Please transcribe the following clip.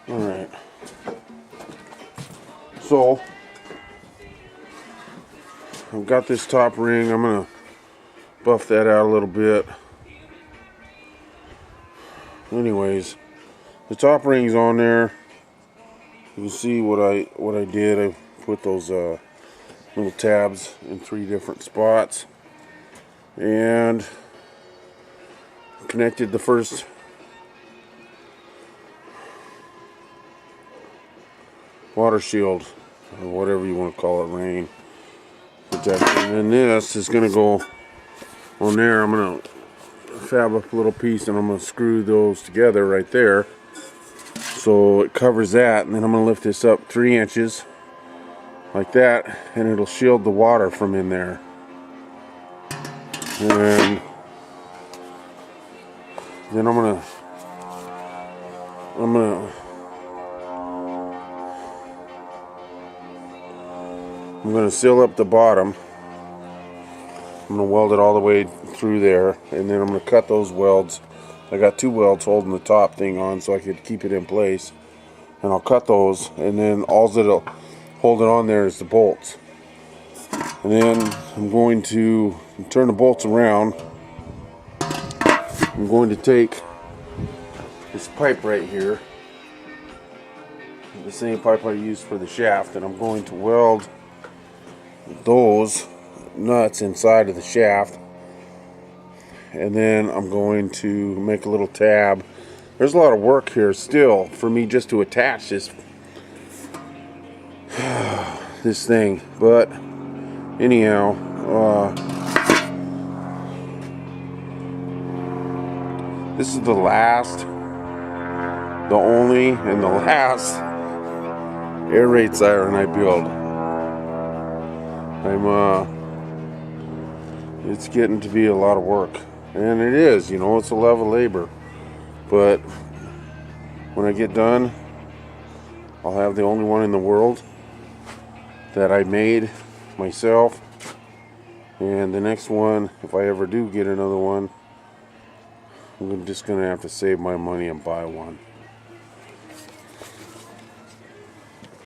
Alright. So, I've got this top ring. I'm going to buff that out a little bit. Anyways, the top ring's on there. You can see what I did. I put those little tabs in 3 different spots and connected the first water shield, or whatever you want to call it, rain protection. And then this is going to go on there. I'm going to fab up a little piece and I'm going to screw those together right there so it covers that, and then I'm going to lift this up 3 inches like that, and it'll shield the water from in there. And then I'm gonna seal up the bottom. I'm gonna weld it all the way through there, and then I'm gonna cut those welds. I got 2 welds holding the top thing on so I could keep it in place, and I'll cut those, and then all that'll hold it on there is the bolts. And then I'm going to turn the bolts around. I'm going to take this pipe right here, the same pipe I used for the shaft, and I'm going to weld those nuts inside of the shaft, and then I'm going to make a little tab. There's a lot of work here still for me just to attach this this thing, but anyhow, this is the last, the only, and the last air raid siren I build. It's getting to be a lot of work, and it is, you know, it's a lot of labor, but when I get done, I'll have the only one in the world that I made myself. And the next one, if I ever do get another one, I'm just gonna have to save my money and buy one.